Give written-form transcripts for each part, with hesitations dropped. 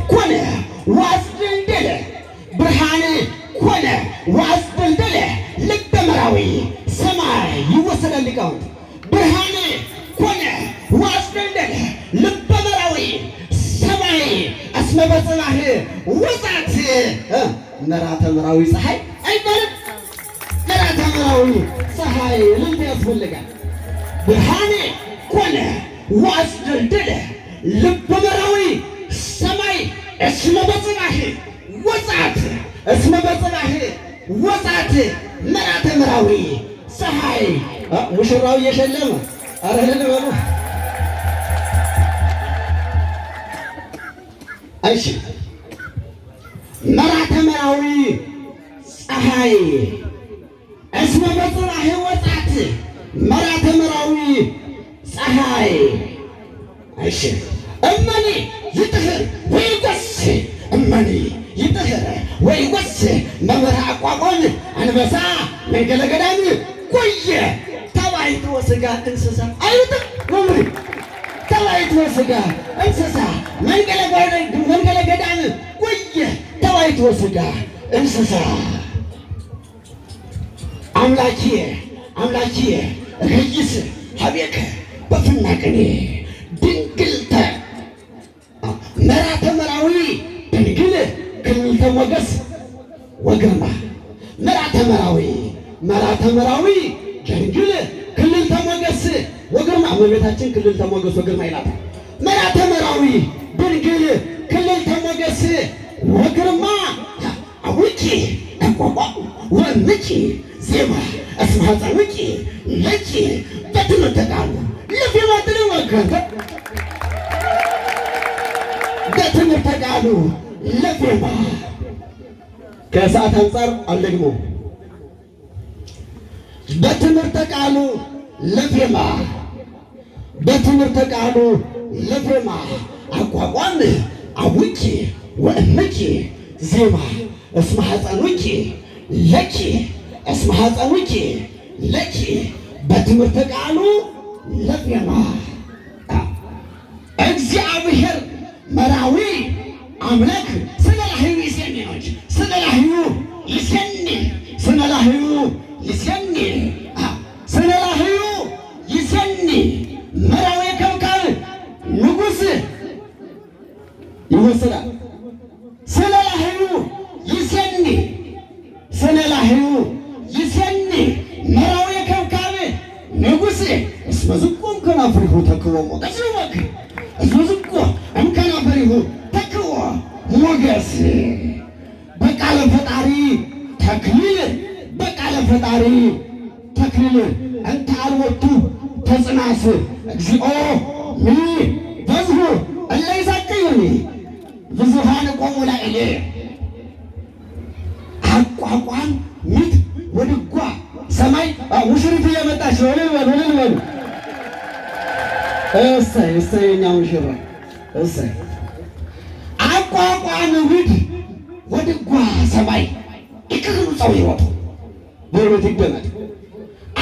ኮነ ዋስድልድል ብርሃን ኮነ ዋስድልድል ልበ መራዊ ሰማይ ይወሰዳል ሊቃውንት ብርሃን ኮነ ዋስድልድል ልበ መራዊ ሰማይ እስመ በጽባህ ወጻት መራተ መራዊ ፀሐይ አይባልም መራተ መራዊ ፀሐይ ልብ ያስፈልጋል ብርሃን ኮነ ዋስድልድል ልበ መራዊ ሰማይ እስመ በጽባህ ወጻት እስመ በጽባህ ወጻት መራተ መራዊ ፀሐይ ሙሽራው እየሸለመ ኧረ ልበሉ እሺ መራተ መራዊ ፀሐይ እስመ በጽባህ ወጻት መራተ መራዊ ፀሐይ እሺ እመኒ ይጥህር ወይጎስ እመኒ ይጥህር ወይጎስ መምህር አቋቋም አንበሳ መንገለ ገዳም ቆየ ተባይቶ ሥጋ እንስሳ አይውጥም መምህር ተባይቶ ሥጋ እንስሳ መንገለ ገዳም ቆየ ተባይቶ ሥጋ እንስሳ አምላኪየ አምላኪየ ረይስ ሀቤከ በፍናቅኔ ድንግልተ መራተ መራዊ ድንግል ክልተ ሞገስ ወግርማ መራተ መራዊ ድንግል ክልተ ሞገስ ወግርማ እመቤታችን ክልተ ሞገስ ወግርማ ይላታል። መራተ መራዊ ድንግል ክልተ ሞገስ ወግርማ አውቂ እንቆቋ ወምጪ ዜማ እስመ ሐፀውቂ ለኪ በትምህርተ ቃሉ ለፊማትን ወከተ በትምህርተ ቃሉ ለፊማ ከሰዓት አንጻር አልደግሞም። በትምህርተ ቃሉ ለፊማ በትምህርተ ቃሉ ለፊማ አቋቋም አውቂ ወእምቂ ዜማ እስመ ሐፀውቂ ለኪ እስመ ሐፀውቂ ለኪ በትምህርተ ቃሉ ለፊማ እግዚአብሔር መራዊ አምላክ ስለ ላህዩ ይሴኒ ነው እንጂ ስለ ላህዩ ይሴኒ ስለ ላህዩ ይሴኒ ስለ ላህዩ ይሴኒ መራዊ ከብካብ ንጉሥ ይወስዳል ስለ ላህዩ ይሴኒ ስለ ላህዩ ይሴኒ መራዊ ከብካብ ንጉሥ እስመ ዝቁም ከናፍሪሁ ተክቦ ሞገስ ይወክ እስመ ዝቁ እምከናፍሪሁ ተክቦ ሞገስ በቃለ ፈጣሪ ተክሊል በቃለ ፈጣሪ ተክሊል እንተ አልወቱ ተጽናስ እግዚኦ ሚ በዝሁ እለ ይሳቅዩኒ ብዙኃን ቆሙ ላዕሌ አቋቋም ሚት ወድጓ ሰማይ ሙሽሪት እየመጣች ነው። እልል በሉ እሰይ እሰይ የእኛ ሙሽራ እሰይ አቋቋም ምድ ወድጓ ሰማይ ይክሩ ጸው ይወጡ በእውነት ይደመጥ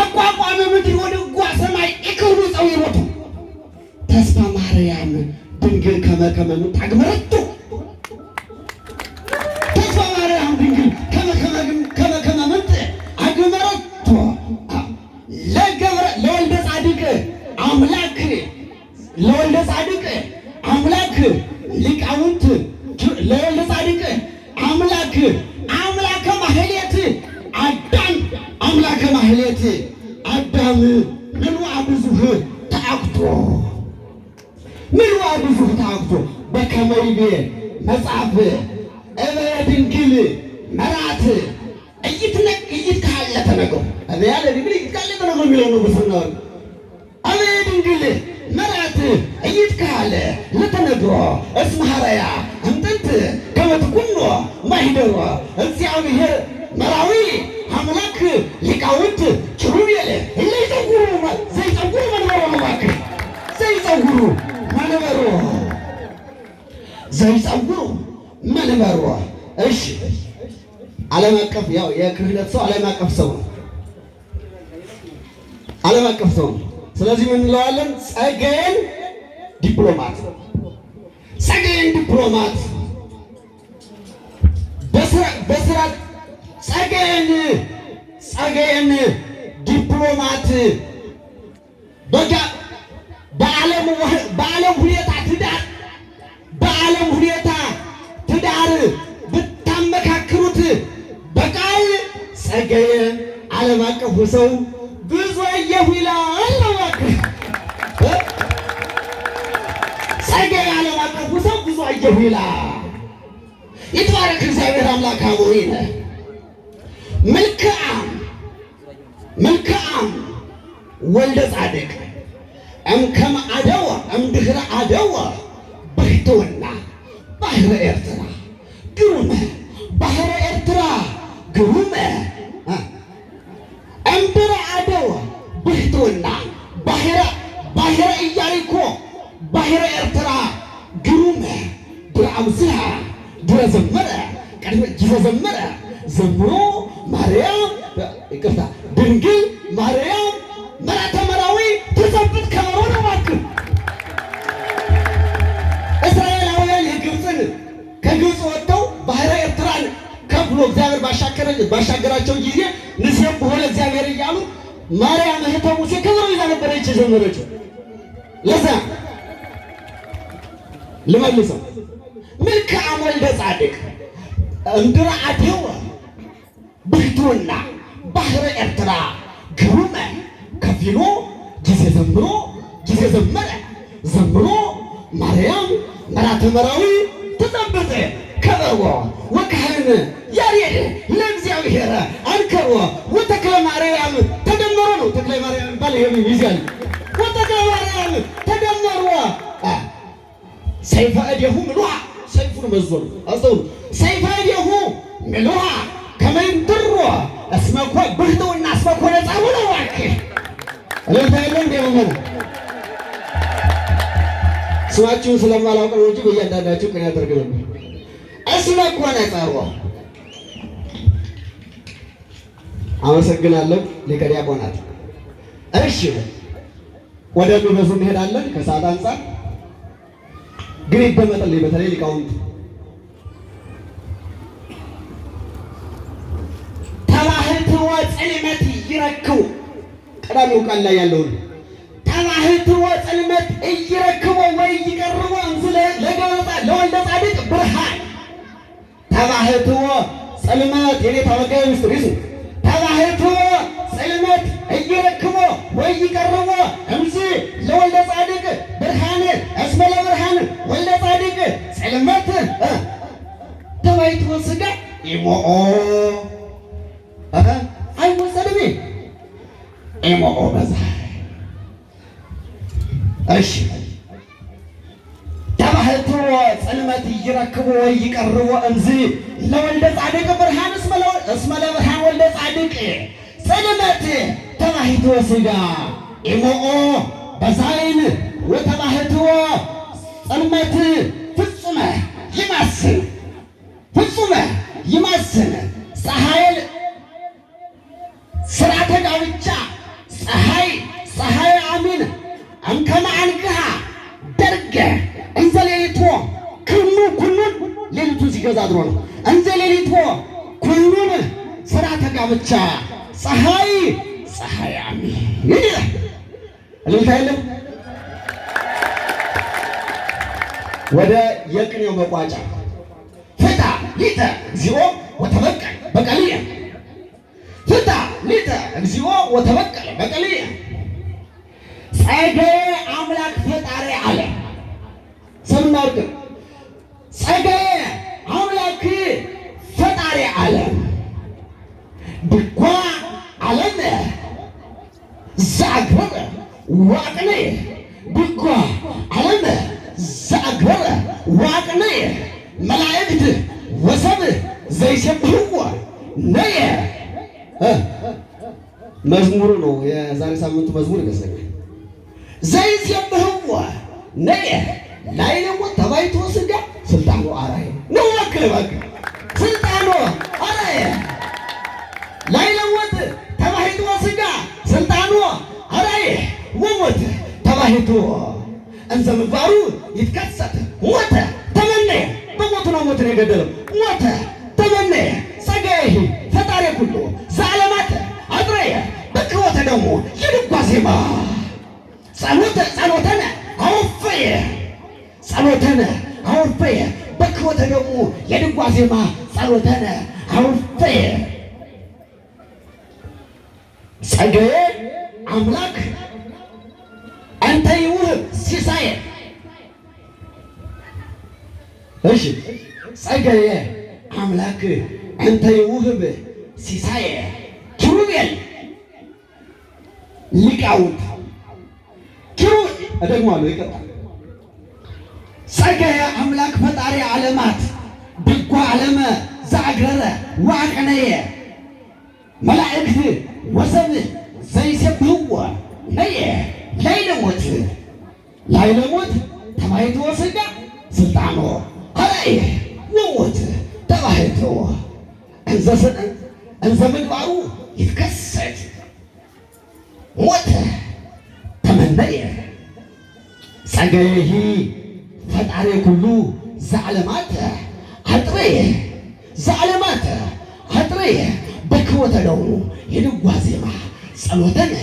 አቋቋም ምድ ወድጓ ሰማይ ይክሩ ጸው ይወጡ ተስፋ ማርያም ድንግል ከመከመ ታግመረቱ ተስፋ ማርያም ድንግል ከመከመ አግመረቱ ለወልደ ጻድቅ አምላክ ለወልደ ጻድቅ አምላክ ሊቃውንት ለወልደ ጻድቅ አምላክ አምላከ ማህሌት አዳም አምላከ ማህሌት አዳም ምልዋ ብዙህ ተአክቶ ምልዋ ብዙህ ተአክቶ በከመ ይቤ መጽሐፍ እበየ ድንግል መራት እይትካለ ተነገሩ እበያ ለድንግል እይትካለ ተነገሩ የሚለው ነው በስናው እበየ ድንግል መራት እይትካለ ለተነግሮ እስመ ሐረያ እምጥንት ከመ ትኩኖ ማኅደሮ እግዚአብሔር መራዊ አምላክ ሊቃውንት ኪሩቤል ዘይጸጉሩ መንበሮ እባክህ ዘይጸጉሩ መንበሮ እሺ ዓለም አቀፍ ያው የክህነት ሰው ዓለም አቀፍ ሰው ነው። ዓለም አቀፍ ሰው ነው። ስለዚህ ምን እንለዋለን? ጸጋዬን ዲፕሎማት በስራት ጸጋዬን ዲፕሎማት በዓለም ሁኔታ ትዳር ብታመካክሩት በቃል ጸጋዬ ዓለም አቀፉ ሰው ብዙ አየሁ ይላል። ጸጋዬ ዓለም አቀፉ ሰው ብዙ አየሁ ይላል። ይትባረክ እግዚአብሔር አምላክ አቡነ መልክዓም ወልደ ጻድቅ እምከመ አደወ እምድኅረ አደወ ብሕትውና ባሕረ ኤርትራ ግሩመ ባሕረ ኤርትራ ግሩመ እምድኅረ አደወ ብሕትውና ባሕረ ኢያሪኮ ባሕረ ኤርትራ ግሩመ ድረ አምስሐ ድረ ዘመረ ቀድመ ጊዜ ዘመረ ዘምሮ ማርያም ይቅርታ ድንግል ማርያም መራተ መራዊ ትዘብት ከበሮ ነው። እባክህ እስራኤላውያን ከግብፅ ወጥተው ባሕረ ኤርትራን ከፍሎ እግዚአብሔር ባሻገራቸው ጊዜ ንሴብሖ ለእግዚአብሔር እያሉ ማርያም እህተ ሙሴ ከበሮ ይዛ ነበረች የዘመረችው። ለዛ ልመልሰው መልክዓም ወልደ ጻድቅ እምድኅረ አደወ ብሕትውና ባሕረ ኤርትራ ግሩመ ከፊሎ ጊዜ ዘመረ ዘምሮ ማርያም መራተ መራዊ ትጠብጥ ከበሮ ወካህን ያሬድ ለእግዚአብሔር አንከሮ ወተክለ ማርያም ተደመሮ ነው። ተክለ ማርያም ባለ ይይዛል። ወተክለ ማርያም ተደመሮ ሰይፈ እዴሁ ምሉሃ ሰይፉን መዞር አስተውሉ። ሰይፈ እዴሁ ምሉሃ ከመይምድሮ እስመኮ ብሕትውና እስመኮ ነፃ ሆነ። እባክህ እልልታ የለም እንደ መሆኑ ስማችሁን ስለማላውቅ ነው እንጂ በእያንዳንዳችሁ ቅኔ ያደርግ ነበር። እስመኮ ነፃ ሆነ። አመሰግናለሁ ሊቀ ዲያቆናት። እሺ ወደ ሚበዙ እንሄዳለን። ከሰዓት አንጻር ግን ይደመጥልኝ በተለይ ሊቃውንት ተባሕትወ ጽልመት ይረክቡ ቀዳሚው ቃል ላይ ያለውን ተባሕትወ ጽልመት እይረክቦ ወይ ይቀርቦ እንዝለ ለገበጣ ለወልደ ጻድቅ ብርሃን ተባሕትወ ጽልመት የኔ ታወጋይ ምስጢር ይሱ ተባሕትወ ጽልመት እይረክቦ ወይ ይቀርቦ እንዝ ለወልደ ጻድቅ ብርሃን እስመ ለብርሃን ወልደ ጻድቅ ጽልመት ተባሕትወ ሥጋ ኢሞኦ አይወሰድም ኢሞኦ በዛ። እሺ ተባሕትወ ጽልመት ይረክቦ ወይ ይቀርቦ እንዝ ለወልደ ጻድቅ ብርሃን እስመ ለብርሃን ወልደ ጻድቅ ጽልመት ተባሕትወ ሥጋ ኢሞኦ በዛይን ወተባሕትወ ጽልመት ፍጹመ ይማስን ፀሐይል ስርዓተ ጋብቻ ፀሐይ አሚን እምከመ አንግሃ ደርገ እንዘ ሌሊቶ ኩኑን ሌሊቱን ሲገዛ አድሮ ነው። እንዘ ሌሊቶ ኩኑን ስርዓተ ጋብቻ ፀሐይ አሚን ይላል። እልልታ የለም። ወደ የቅኔው መቋጫ ፍታ ሊተ እግዚኦ ወተበቀል በቀልየ ፍታ ሊተ እግዚኦ ወተበቀል በቀልየ ጸጋዬ አምላክ ፈጣሪ አለ ሰምናውቅ ጸጋዬ አምላክ ፈጣሪ አለ ድጓ ዓለም ዘአግበረ ዋቅነየ ድጓ ዓለም ዘአግበረ ዋቅነየ መላእክት ወሰብእ ዘይሰብሕዎ ነየ መዝሙሩ ነው። የዛሬ ሳምንቱ መዝሙር ይመስለኛል። ዘይሰብሕዎ ነየ ላዕሌዎ ተባሕትወ ሥጋ ስልጣኖ አርአየ ነው። እባክህ ስልጣኖ አርአየ ላዕሌዎ ተባሕትወ ሥጋ ስልጣኖ አርአየ ወሞተ ተባሕትወ እንዘ ምግባሩ ይትከሰት ሞተ ተመነየ በሞቱ ነው ሞትን የገደለው ሞተ ተመነየ ጸጋዬ ፈጣሪ ኩሉ ዘዓለማት አጥረየ በክወተ ደግሞ የድጓ ዜማ ጸሎተነ አወፈየ ጸሎተነ አወፈየ በክወተ ደግሞ የድጓ ዜማ ጸሎተነ አወፈየ ጸጋዬ አምላክ አንተ ይውህብ ሲሳየ እሺ ጸጋዬ አምላክ አንተ ይውህብ ሲሳየ ኪሩቤል ሊቃውንት እደግማለሁ ይቀጥላል። ጸጋዬ አምላክ ፈጣሪ ዓለማት ድጓ ዓለመ ዘአግረረ ወአቀነየ መላእክት ወሰብ ዘይሰብህዎ ነየ ላይለሞት ተባሕቶ ሥጋ ስልጣኖ ሀራየ ወሞት ተባሕቶ እንዘ ምግባሩ ይትከሰት ሞተ ተመነየ ጸጋዬ ፈጣሪ ኩሉ ዘዓለማት አጥረየ በክወተ ደሙ የድጓ ዜማ ጸሎተነ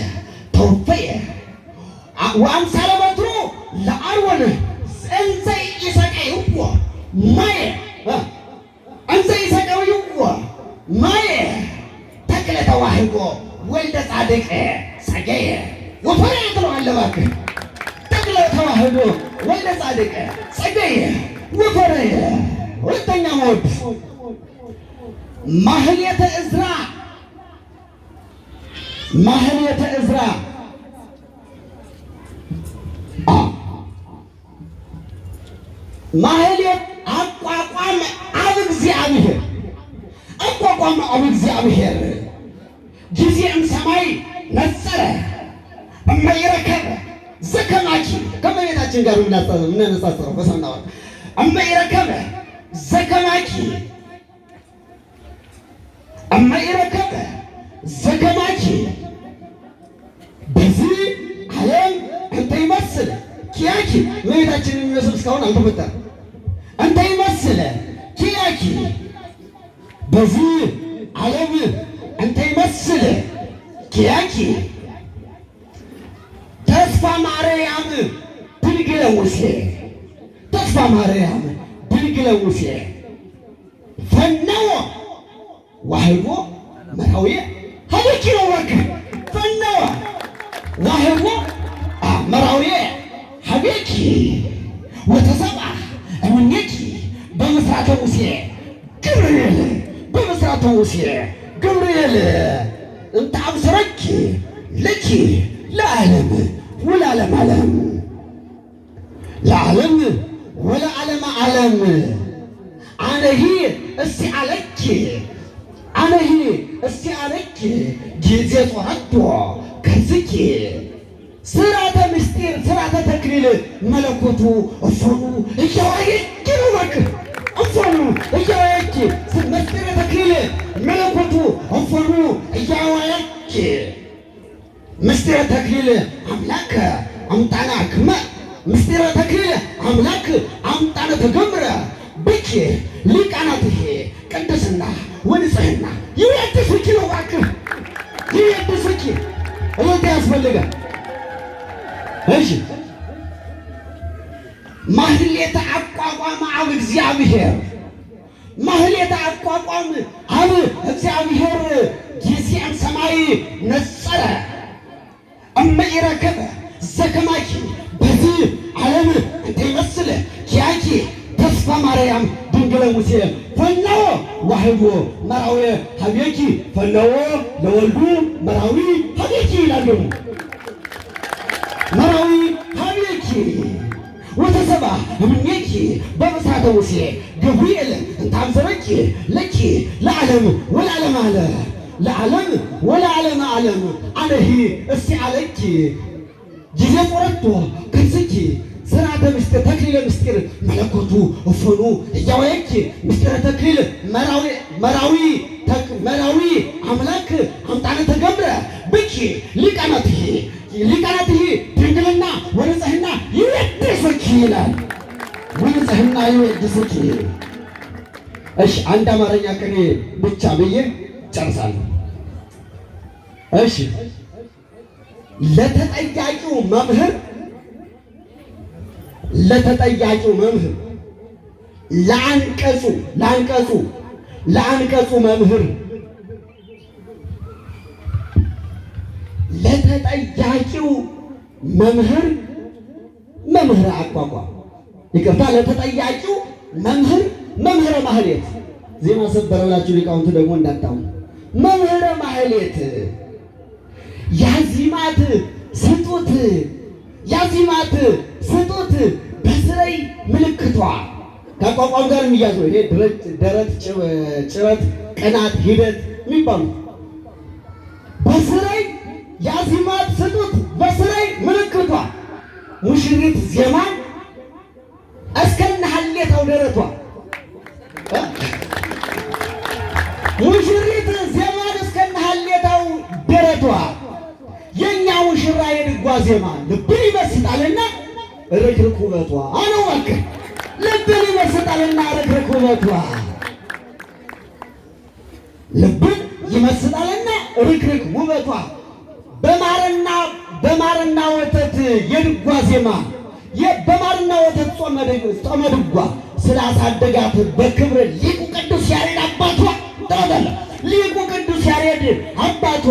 ተወፈየ ወአምሳለ በትሩ ለአርወን እንዘ ይሰቀይዎ ማየ ማየ ተክለ ተዋሕዶ ወልደ ጻድቅ ጸጋዬ ወፈረ ትለዋለህ እባክህ ተክለ ተዋሕዶ ወልደ ጻድቅ ጸጋዬ ወፈረ። ሁለተኛ ሞት ማህሌተ ዕዝራ ማህሌት አቋቋም አብ እግዚአብሔር ጊዜም ሰማይ ነጸረ እመይረከበ ዘከማኪ ከመቤታችን ጋር የምናነጻጽረው በሰናዋ እመይረከበ ዘከማኪ በዚህ ዓለም እንተ ይመስል ኪያኪ እመቤታችንን የሚመስል እስካሁን አልተፈጠረም። እንተ ይመስል ኪያኪ በዚህ ዓለም እንተ ይመስል ኪያኪ ተስፋ ማርያም ድንግለ ሙሴ ፈነወ ዋህቦ መራዊ ሀበኪ ነው እባክህ ፈነወ ዋህቦ መራዊ ሀቤኪ ወተሰብአ እምኔኪ በምስራተ ሙሴ ገብርኤል እንተ አብሰረኪ ለኪ ለዓለም ወለዓለመ ዓለም አነሂ እስቲ አለኪ ጊዜ ጾረቶ ከዝኪ ስራተ ምስጢር ስራተ ተክሊል መለኮቱ እፎኑ እያዋየች ነው እባክህ እፎኑ እያዋየች ምስጢረ ተክሊል መለኮቱ እፎኑ እያዋየች ምስጢረ ተክሊል አምላክ አምጣነ አክመ ምስጢረ ተክሊል አምላክ አምጣነ ተገምረ ብኪ ሊቃናትህ ቅድስና ወንጽሕና ይወድሱኪ ነው እባክህ ይወድሱኪ እሎት ያስፈልጋል። እሺ ማህሌተ አቋቋም አብ እግዚአብሔር ጊዜም ሰማይ ነጸረ እመኢረከበ ዘከማኪ በዚህ ዓለም እንተ ይመስል ኪያኪ ተስፋ ማርያም ድንግለ ሙሴ ፈነወ ዋህቦ መራዊ ሀቤኪ ፈነወ ለወልዱ መራዊ ሀቤኪ ይላሉ። መራዊ ሀቤኪ ወተሰብአ እምኔኪ በምስራተ ሙሴ ገብርኤል እንተ አብሰረኪ ለኪ ለዓለም ወለዓለመ ዓለም አነሂ እስቲ አለኪ ጊዜ ጾረቶ ከዝኪ ስርዓተ ምስጢር ተክሊለ ምስጢር መለኮቱ እፎኑ እያዋየኪ ምስጢረ ተክሊል መራዊ አምላክ አምጣነ ተገብረ ብኪ ሊቃናትህ ድንግልና ወንጽሕና ይወድሱኪ ይላል። ወንጽሕና ይወድሱኪ እሺ አንድ አማርኛ ቅኔ ብቻ ብዬ ጨርሳለሁ። እሺ ለተጠያቂው መምህር ለአንቀጹ መምህር ለተጠያቂው መምህር አቋቋም ይቅርታ፣ ለተጠያቂው መምህረ ማህሌት ዜማ ሰበረ ብላችሁ ሊቃውንቱ ደግሞ እንዳታው መምህረ ማህሌት ያዚማት ስጡት በስረይ ምልክቷ ከአቋቋም ጋር የሚያዘው ይሄ ደረት፣ ጭረት፣ ቅናት፣ ሂደት የሚባሉ በስረይ ያዚማት ስጡት በስረይ ምልክቷ ሙሽሪት ዜማን እስከነ ሀሌታው ደረቷ ሙሽሪት ዜማን እስከነ ሀሌታው ደረቷ የኛ ሙሽራ የድጓ ዜማ ልብን ይመስጣልና ርክርክ ውበቷ አለው ወክ ልብን ይመስጣልና ርክርክ ውበቷ ልብን ይመስጣልና ርክርክ ውበቷ በማርና ወተት የድጓ ዜማ በማርና ወተት ጾመ ድጓ ስላሳደጋት በክብር ሊቁ ቅዱስ ያሬድ አባቷ ተወደለ ሊቁ ቅዱስ ያሬድ አባቷ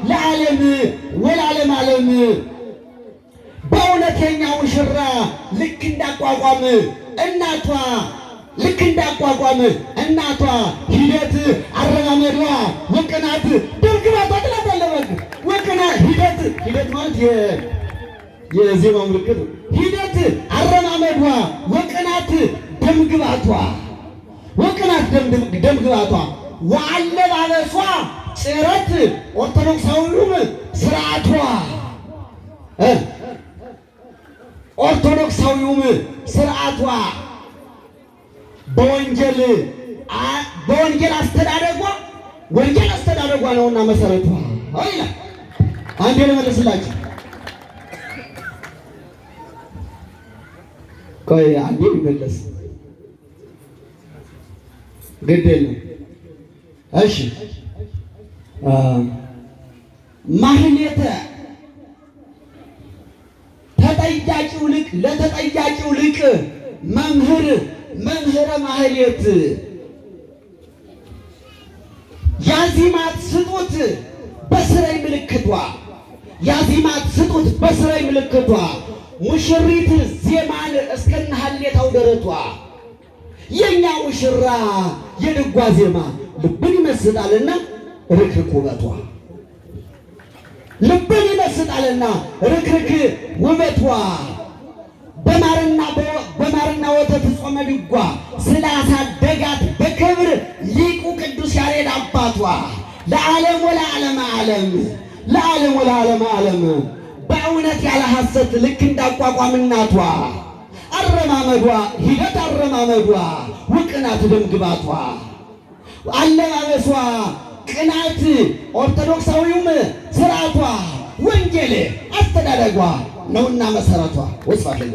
ለዓለም ወለዓለም ዓለም በእውነተኛ ሙሽራ ልክ እንዳቋቋም እናቷ ሂደት አረማመዷ ወቅናት ደምግባቷ ትላታለች። ወቅናት ሂደት ማለት የዜማው ምልክት ሂደት አረማመዷ ወቅናት ደምግባቷ ወአለባበሷ ጭረት ኦርቶዶክሳዊውም ስርዓቷ በወንጌል አስተዳደጓ ነውና መሰረቷ ይላል። አንዴ ልመልስላችሁ። ቆይ አንዴ ይመለስ ግድ የለም። እሺ ማህሌተ ለተጠያቂው ልቅ መምህረ ማህሌት ያዚማት ስጡት በስራይ ምልክቷ ሙሽሪት ዜማን እስከነ ሀሌታው ደረቷ የኛ ሙሽራ የድጓ ዜማ ልብን ይመስጣልና ርክርክ ውበቷ በማርና ወተት ጾመ ድጓ ስላሳደጋት በክብር ሊቁ ቅዱስ ያሬድ አባቷ ለዓለም ወለዓለመ ዓለም በእውነት ያለ ሐሰት ልክ እንዳቋቋም እናቷ አረማመዷ ውቅናት ደምግባቷ አለባበሷ ቅናት ኦርቶዶክሳዊውም ስርዓቷ ወንጌል አስተዳደጓ ነውና መሰረቷ ወስፋለኝ